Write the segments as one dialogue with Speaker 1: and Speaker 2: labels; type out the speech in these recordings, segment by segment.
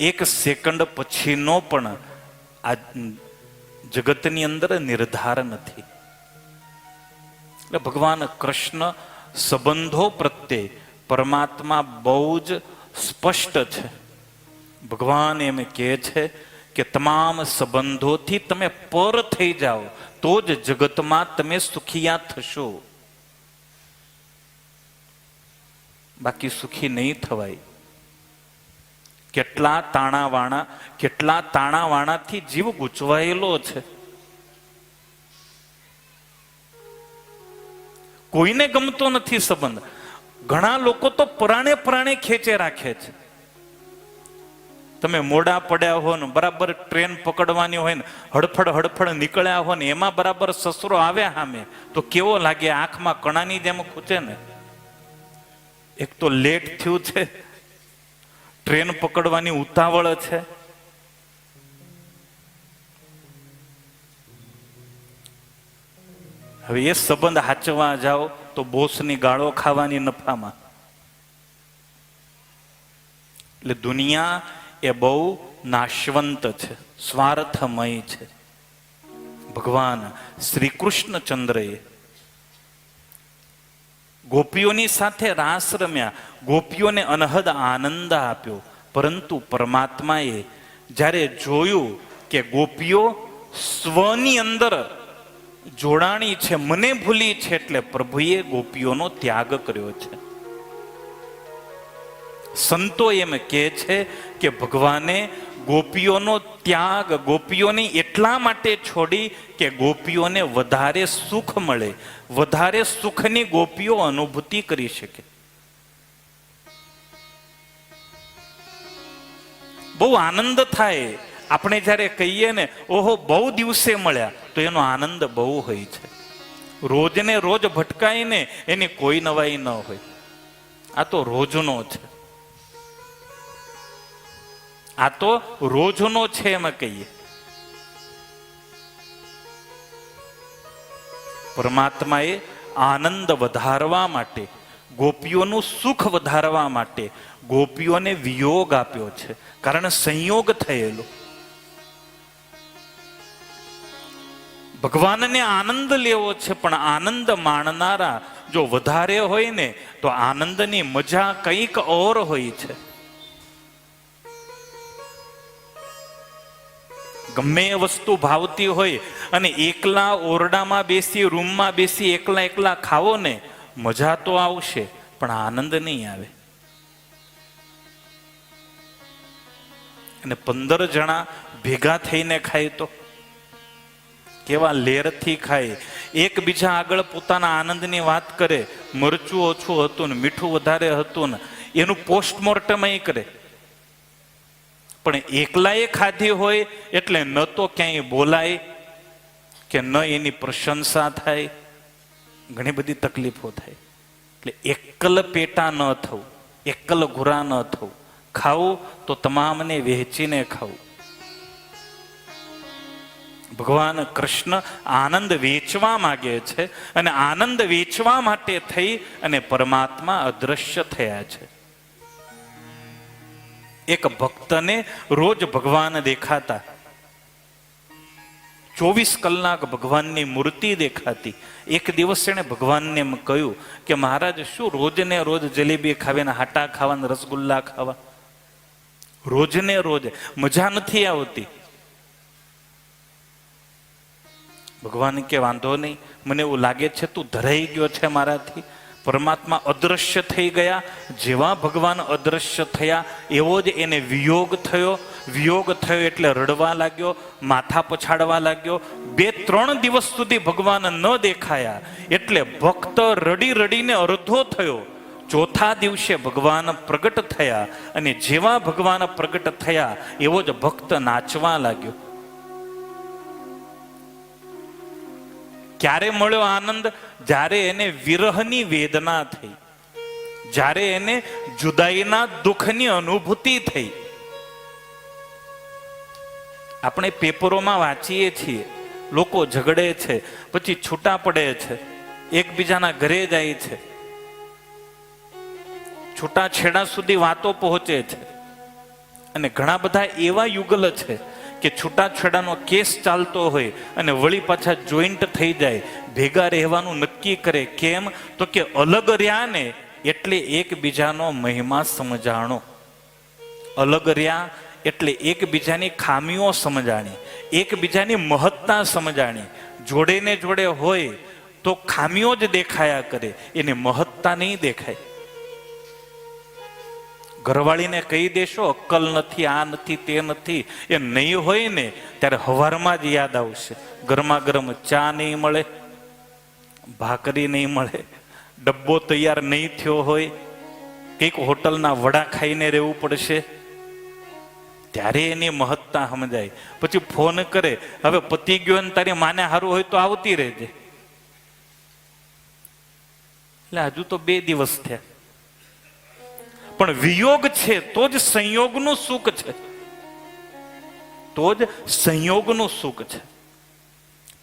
Speaker 1: એક સેકન્ડ પછીનો પણ આ જગતની અંદર નિર્ધાર નથી. એટલે ભગવાન કૃષ્ણ સંબંધો પ્રત્યે પરમાત્મા બહુ જ સ્પષ્ટ છે. ભગવાન એમ કહે છે કે તમામ સંબંધોથી તમે પર થઈ જાઓ તો જ જગતમાં તમે સુખિયા થશો, બાકી સુખી નહીં થવાય. કેટલા તાણાવાણાથી જીવ ગૂંચવાયેલો છે. કોઈને ગમતો નથી સંબંધ. ઘણા લોકો તો પ્રાણે ખેંચે રાખે છે. તમે મોડા પડ્યા હો ને બરાબર ટ્રેન પકડવાની હોય ને હડફડ નીકળ્યા હો ને એમાં બરાબર સસરો આવ્યા સામે તો કેવો લાગે? આંખમાં કણાની જેમ ખૂચે ને. એક તો લેટ થયું છે, ટ્રેન પકડવાની ઉતાવળ છે. હવે એ સંબંધ હાચવા જાઓ તો બોસની ગાળો ખાવાની નફામાં. એટલે દુનિયા એ બહુ નાશવંત છે, સ્વાર્થમય છે. ભગવાન શ્રી કૃષ્ણચંદ્રએ ગોપીઓની સાથે રાસ રમ્યા, ગોપીઓને અનહદ આનંદ આપ્યો. પરંતુ પરમાત્માએ જ્યારે જોયું કે ગોપીઓ સ્વની અંદર જોડાણી છે, મને ભૂલી છે, એટલે પ્રભુએ ગોપીઓનો ત્યાગ કર્યો છે. સંતો એમ કહે છે કે ભગવાને ગોપીઓનો ત્યાગ ગોપીઓને એટલા માટે છોડી કે ગોપીઓને વધારે સુખ મળે, વધારે સુખની ગોપીઓ અનુભૂતિ કરી શકે. બહુ આનંદ થાય આપણે જ્યારે કહીએ ને ઓહો બહુ દિવસે મળ્યા, તો એનો આનંદ બહુ હોય છે. રોજને રોજ ભટકાય ને એની કોઈ નવાઈ ન હોય. આ તો રોજનો છે, આ તો રોજનો છે એમ કહીએ. પરમાત્માએ આનંદ વધારવા માટે, ગોપીઓનું સુખ વધારવા માટે ગોપીઓને વિયોગ આપ્યો છે, કારણ સંયોગ થયેલો. ભગવાનને આનંદ લેવો છે, પણ આનંદ માણનારા જો વધારે હોય ને તો આનંદની મજા કંઈક ઓર હોય છે. ગમે એ વસ્તુ ભાવતી હોય અને એકલા ઓરડામાં બેસી રૂમમાં બેસી એકલા ખાવો ને મજા તો આવશે, પણ આનંદ નહીં આવે. અને 15 જણા ભેગા થઈને ખાય તો કેવા લેરથી ખાય, એકબીજા આગળ પોતાના આનંદની વાત કરે. મરચું ઓછું હતું ને મીઠું વધારે હતું ને એનું પોસ્ટમોર્ટમ કરે. પણ એકલાએ ખાધી હોય એટલે ન તો ક્યાંય બોલાય કે ન એની પ્રશંસા થાય, ઘણી બધી તકલીફો થાય. એટલે એકલ પેટા ન થવું, એકલ ઘુરા ન થવું. ખાવું તો તમામને વહેંચીને ખાવું. ભગવાન કૃષ્ણ આનંદ વેચવા માંગે છે અને આનંદ વેચવા માટે થઈ અને પરમાત્મા અદ્રશ્ય થયા છે. એક ભક્તને રોજ ભગવાન દેખાતા, 24 કલાક ભગવાનની મૂર્તિ દેખાતી. એક દિવસ એણે ભગવાનને એમ કહ્યું કે મહારાજ શું રોજને રોજ જલેબી ખાવીને હાટા ખાવા, રસગુલ્લા ખાવા, રોજને રોજ મજા નથી આવતી? ભગવાન કે વાંધો નહીં, મને એવું લાગે છે તું ધરાઈ ગયો છે મારાથી. પરમાત્મા અદ્રશ્ય થઈ ગયા. જેવા ભગવાન અદ્રશ્ય થયા એવો જ એને વિયોગ થયો. વિયોગ થયો એટલે રડવા લાગ્યો, માથા પછાડવા લાગ્યો. 2-3 દિવસ સુધી ભગવાન ન દેખાયા એટલે ભક્ત રડી રડીને અડધો થયો. ચોથા દિવસે ભગવાન પ્રગટ થયા અને જેવા ભગવાન પ્રગટ થયા એવો જ ભક્ત નાચવા લાગ્યો. ક્યારે મળ્યો આનંદ? જ્યારે એને વિરહની વેદના થઈ, જ્યારે એને જુદાઈના દુઃખની અનુભૂતિ થઈ. આપણે પેપરોમાં વાંચીએ છીએ લોકો ઝઘડે છે, પછી છૂટા પડે છે, એકબીજાના ઘરે જાય છે, છૂટાછેડા સુધી વાતો પહોંચે છે. અને ઘણા બધા એવા યુગલ છે કે છૂટાછેડાનો કેસ ચાલતો હોય અને વળી પાછા જોઈન્ટ થઈ જાય, ભેગા રહેવાનું નક્કી કરે. કેમ? તો કે અલગ રહ્યા ને એટલે એકબીજાનો મહિમા સમજાણો. અલગ રહ્યા એટલે એકબીજાની ખામીઓ સમજાણી, એકબીજાની મહત્તા સમજાણી. જોડે ને જોડે હોય તો ખામીઓ જ દેખાયા કરે, એની મહત્તા નહીં દેખાય. ઘરવાળીને કહી દેશો અક્કલ નથી, આ નથી, તે નથી, એ નહીં હોય ને ત્યારે હવારમાં જ યાદ આવશે. ગરમા ગરમ ચા નહીં મળે, ભાખરી નહીં મળે, ડબ્બો તૈયાર નહીં થયો હોય, કંઈક હોટલના વડા ખાઈને રહેવું પડશે, ત્યારે એની મહત્તા સમજાય. પછી ફોન કરે, હવે પતી ગયો ને તારી માને સારું હોય તો આવતી રહેજે. એટલે હજુ તો 2 દિવસ થયા, પણ વિયોગ છે તો જ સંયોગનું સુખ છે, તો જ સંયોગનું સુખ છે.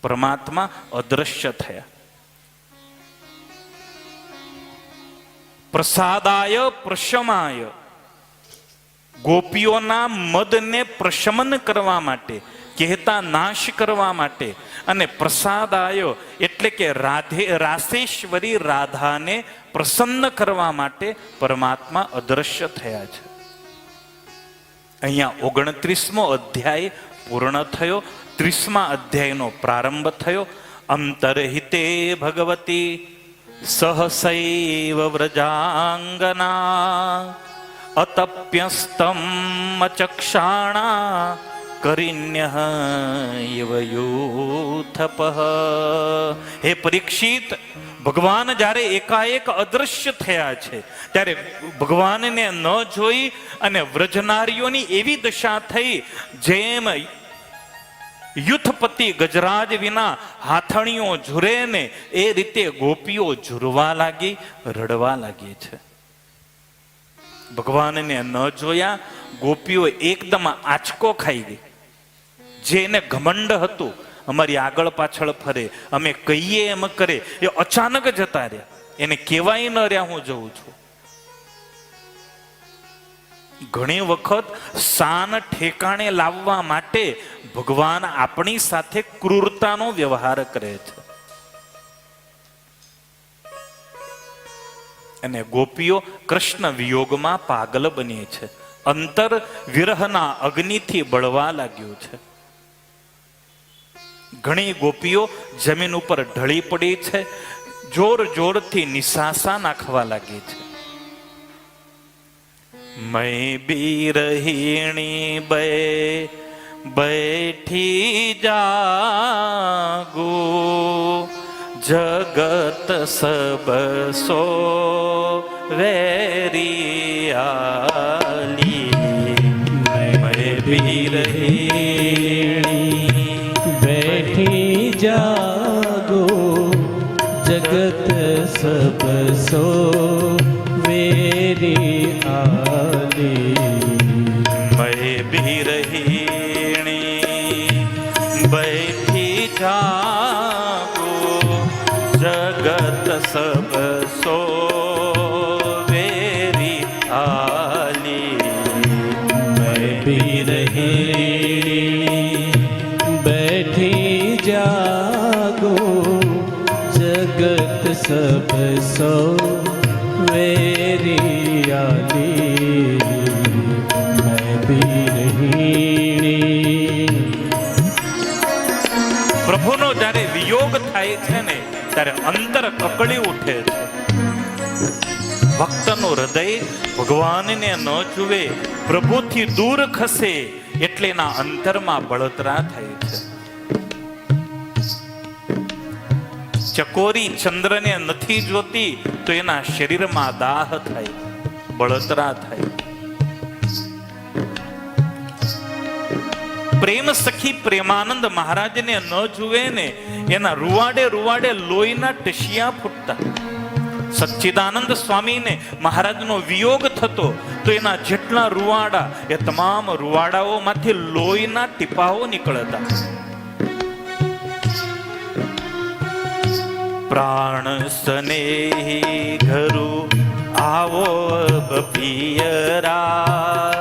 Speaker 1: પરમાત્મા અદ્રશ્ય થયા. પ્રસાદાય પ્રશમાય, ગોપીઓના મદને પ્રશમન કરવા માટે, કહેતા નાશ કરવા માટે, અને પ્રસાદાય એટલે કે રાસેશ્વરી રાધાને પ્રસન્ન કરવા માટે પરમાત્મા અદ્રશ્ય થયા છે. અહીંયા 29મો અધ્યાય પૂર્ણ થયો, 30મા અધ્યાયનો પ્રારંભ થયો. અંતરહિતે ભગવતી સહસૈવ વ્રજાંગના અતપ્યસ્તમ અચક્ષાણા કરિણ્યઃ ઇવ યુથપઃ. હે પરીક્ષિત, ભગવાન જ્યારે એકાએક અદ્રશ્ય થયા છે ત્યારે ભગવાનને ન જોઈ અને વ્રજનારીઓની એવી દશા થઈ જેમ યુથપતિ ગજરાજ વિના હાથણીઓ ઝૂરે ને એ રીતે ગોપીઓ ઝૂરવા લાગી, રડવા લાગી છે. ભગવાનને ન જોયા ગોપીઓ એકદમ આંચકો ખાઈ ગઈ. જેને ઘમંડ હતું, અમારી આગળ પાછળ ફરે, અમે કહીએ એમ કરે, એ અચાનક જતા રહ્યા. એને કહેવાય ન રહ્યા હું જઉં છું. ઘણી વખત શાન ઠેકાણે લાવવા માટે ભગવાન આપણી સાથે ક્રૂરતાનો વ્યવહાર કરે છે. અને ગોપીઓ કૃષ્ણ વિયોગમાં પાગલ બની છે. અંતર વિરહના અગ્નિથી બળવા લાગ્યું છે. ઘણી ગોપીઓ જમીન ઉપર ઢળી પડી છે, જોર જોરથી નિસાસા નાખવા લાગી છે. मैं बिरहिणी बैठी जागो जगत सब सो वेरियाली. मैं बिरहिणी
Speaker 2: बैठी जागो जगत सब सो वेरी आली.
Speaker 1: मैं बिरहिणी बैठी जागो जगत सब सो वेरी आली.
Speaker 2: मैं बिरहिणी बैठी जागो जगत सब सो वेरी आली. मैं बिरहिणी.
Speaker 1: પ્રભુનો જ્યારે વિયોગ થાય છે ને ત્યારે અંતર કકળી ઉઠે છે. ભક્તનું હૃદય ભગવાનને ન જુએ, પ્રભુથી દૂર ખસે એટલે એના અંતરમાં બળતરા થાય છે. ચકોરી ચંદ્રને નથી જોતી તો એના શરીરમાં દાહ થાય, બળતરા થાય. પ્રેમ સખી પ્રેમાનંદ મહારાજને ન જુએ ને એના રૂવાડે રૂવાડે લોહીના ટશિયા ફૂટતા. સચ્ચિદાનંદ સ્વામીને મહારાજનો વિયોગ થતો તો એના જેટલા રૂવાડા એ તમામ રૂવાડાઓમાંથી લોહીના ટીપાઓ નીકળતા. પ્રાણ સ્નેહી ઘરુ આવો પિયરા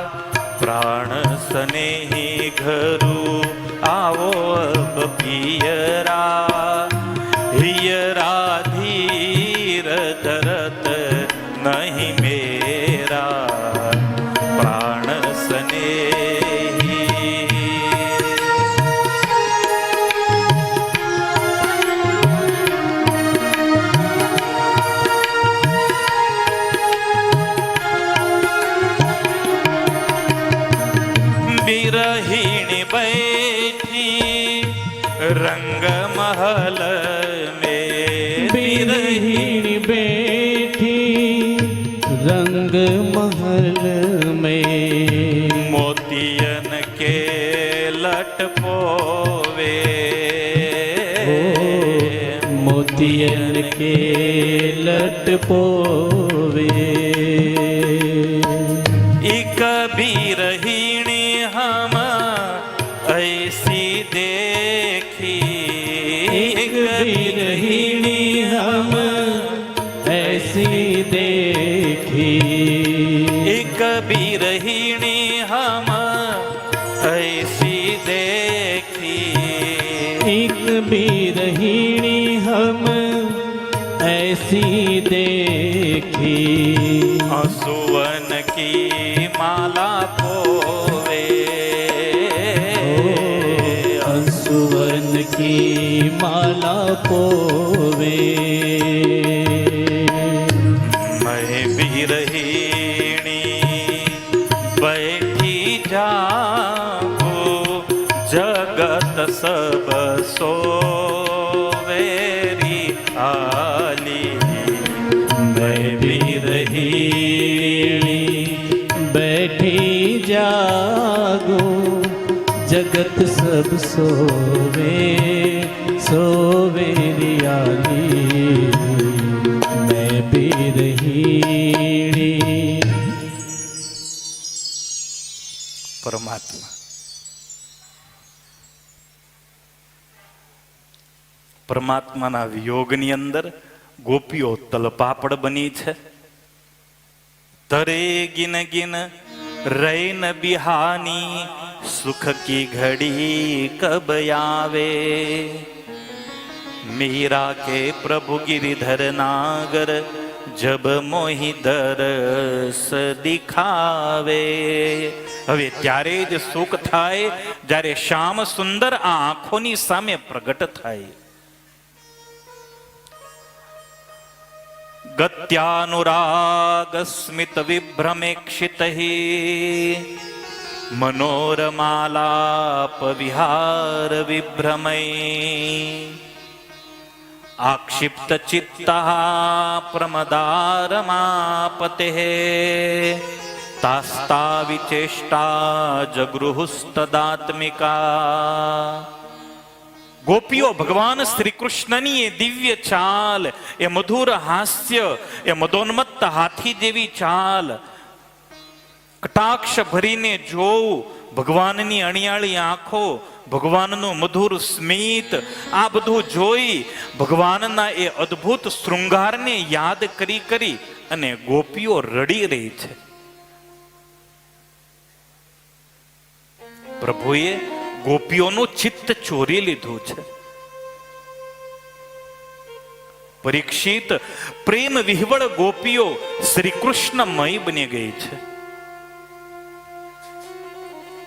Speaker 1: પ્રાણ સ્નેહી ઘરું આવો અબ પિયરા, હિયરા ધીર ધરત નહીં મેરા, પ્રાણ સ્નેહી. बिरहीणी बैठी रंग महल में,
Speaker 2: बिरहीणी बैठी रंग महल में,
Speaker 1: मोतियन के लट पोवे,
Speaker 2: मोतियन के लट पोवे.
Speaker 1: एक बिरहीणी हम ऐसी देखी,
Speaker 2: एक बिरहीणी हम ऐसी देखी,
Speaker 1: एक बिरहीणी हम ऐसी देखी,
Speaker 2: एक बिरहीणी हम ऐसी देखी.
Speaker 1: सुवन की माला पोवे,
Speaker 2: सुवन की माला पोवे.
Speaker 1: मैं बिरहीणी बैठी जागो, जगत सब सोवेरी आली.
Speaker 2: मैं बिरहीणी बैठी जागो, जगत सब सोवे सोवे रियाली. मैं बिरहीणी.
Speaker 1: પરમાત્મા પરમાત્માના વિયોગની અંદર ગોપીઓ તલપાપડ બની છે. તરે ગિન ગિન રૈન બિહાની, સુખ કી ઘડી કબ આવે. મીરા કે પ્રભુ ગિરિધર નાગર, જબ મોહી દરસ દિખાવે. હવે ત્યારે જ સુખ થાય જ્યારે શ્યામ સુંદર આ આંખોની સામે પ્રગટ થાય. ગત્યાનુરાગ સ્મિત વિભ્રમેક્ષિત, મનોરમાલાપ વિહાર વિભ્રમય. આક્ષિપ્ત ચિત્તા પ્રમદારમાપતે, તાસ્તા વિચેષ્ટા જગૃહુસ્તદાત્મિકા. ગોપીઓ ભગવાન શ્રી કૃષ્ણની એ દિવ્ય ચાલ, એ મધુર હાસ્ય, એ મદોન્મત્ત હાથી જેવી ચાલ, કટાક્ષ ભરીને જોવું, ભગવાનની અણિયાળી આંખો, ભગવાનનું મધુર સ્મિત, આ બધું જોઈ ભગવાનના એ અદ્ભુત શૃંગારને યાદ કરી કરી અને ગોપીઓ રડી રહી છે. પ્રભુએ ગોપીઓનું ચિત્ત ચોરી લીધું છે. પરીક્ષિત પ્રેમ વિહવળ ગોપીઓ શ્રી કૃષ્ણમય બની ગઈ છે,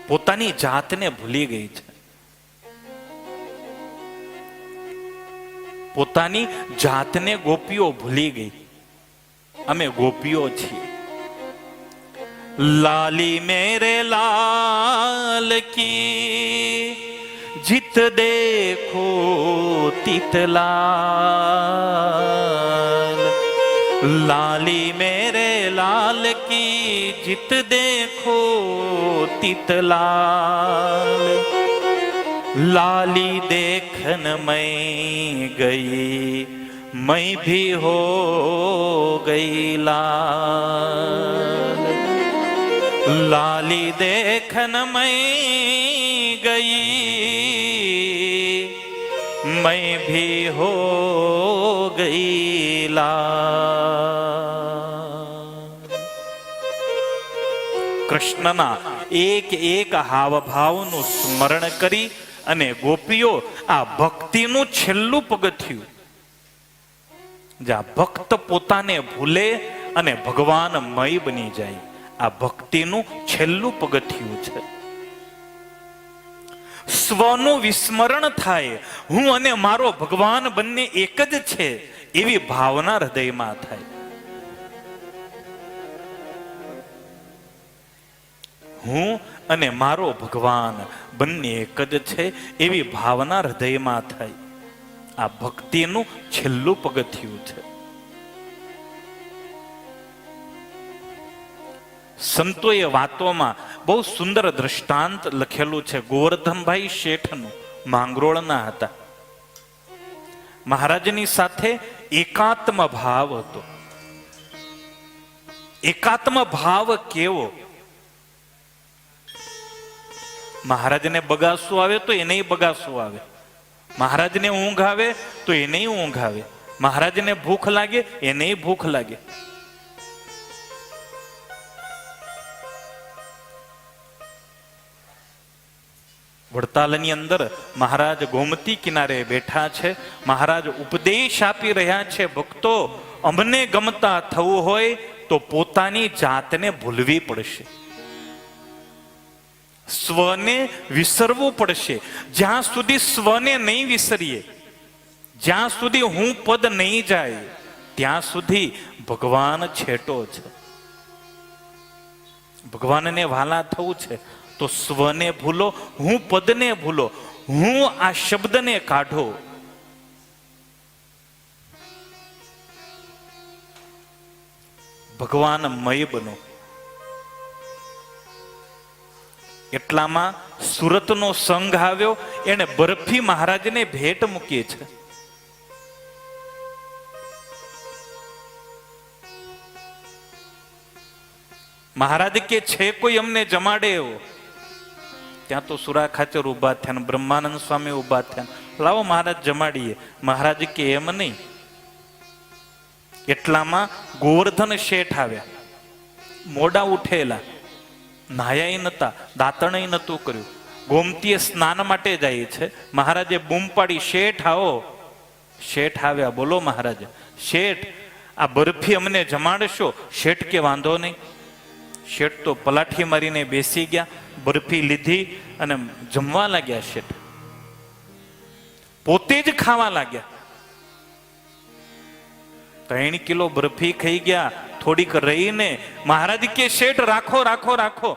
Speaker 1: પોતાની જાતને ભૂલી ગઈ છે, પોતાની જાતને ગોપીઓ ભૂલી ગઈ. અમે ગોપીઓ છીએ. લાલી મેરે લાલ કી, જીત દેખો તીતલાલ. લાલી મેરે લાલ કી, જીત દેખો તીતલાલ. लाली देखन मैं गई, मैं भी हो गई लाल. लाली देखन मैं गई, मैं भी हो गई લાલ. કૃષ્ણના એક એક હાવભાવનું સ્મરણ કરી અને ગોપીઓ આ ભક્તિનું છેલ્લું પગથિયું, જ્યાં ભક્ત પોતાને ભૂલે અને ભગવાનમય બની જાય, આ ભક્તિનું છેલ્લું પગથિયું છે. સ્વનું વિસ્મરણ થાય, હું અને મારો ભગવાન બંને એક જ છે એવી ભાવના હૃદયમાં થાય. હું અને મારો ભગવાન બંને એક જ છે એવી ભાવના હૃદયમાં થાય. આ ભક્તિનું છેલ્લું પગથિયું છે. સંતોએ વાતોમાં બહુ સુંદર દ્રષ્ટાંત લખેલું છે. ગોવર્ધનભાઈ શેઠનું, માંગરોળના હતા. મહારાજની સાથે એકાત્મ ભાવ હતો. એકાત્મ ભાવ કેવો? મહારાજને બગાસું આવે તો એને બગાસું આવે, મહારાજને ઊંઘ આવે તો એને ઊંઘ આવે, મહારાજને ભૂખ લાગે એને ભૂખ લાગે. વડતાલની અંદર મહારાજ ગોમતી કિનારે બેઠા છે. મહારાજ ઉપદેશ આપી રહ્યા છે, ભક્તો અમને ગમતા થવું હોય તો પોતાની જાતને ભૂલવી પડશે, સ્વને વિસરવું પડશે. જ્યાં સુધી સ્વને નહીં વિસરીએ, જ્યાં સુધી હું પદ નહીં જાય, ત્યાં સુધી ભગવાન છેટો છે. ભગવાનને વાલા થવું છે તો સ્વને ભૂલો, હું પદને ભૂલો, હું આ શબ્દને કાઢો. ભગવાનમય બનો. એટલામાં સુરતનો સંઘ આવ્યો, એને બરફી મહારાજને ભેટ મૂકી છે. મહારાજ કે છે કોઈ અમને જમાડે એવો? ત્યાં તો સુરા ખાચર ઉભા થયા, બ્રહ્માનંદ સ્વામી ઉભા થયા, લાવો મહારાજ જમાડીએ. મહારાજ કે એમ નહીં. એટલામાં ગોવર્ધન શેઠ આવ્યા, મોડા ઉઠેલા, નાયા નતા, દાંતણ નતું કર્યું, ગોમતીએ સ્નાન માટે જાય છે. મહારાજે બૂમ પાડી, શેઠ આવો. શેઠ આવ્યા. બોલો મહારાજ. શેઠ આ બરફી અમને જમાડશો? શેઠ કે વાંધો નહીં. શેઠ તો પલાઠી મારીને બેસી ગયા, બરફી લીધી અને જમવા લાગ્યા. શેઠ પોતે જ ખાવા લાગ્યા. 3 કિલો બરફી ખાઈ ગયા. થોડીક રહીને મહારાજ કે શેઠ રાખો રાખો રાખો,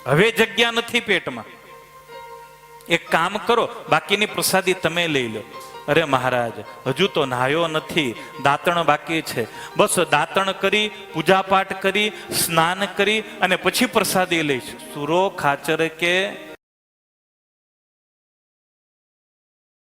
Speaker 1: હવે જગ્યા નથી પેટમાં, એક કામ કરો, બાકીની પ્રસાદી તમે લઈ લો. અરે મહારાજ હજુ તો નાહ્યો નથી, દાંતણ બાકી છે, બસ દાંતણ કરી, પૂજાપાઠ કરી, સ્નાન કરી અને પછી પ્રસાદી લઈશ. સુરો ખાચર કે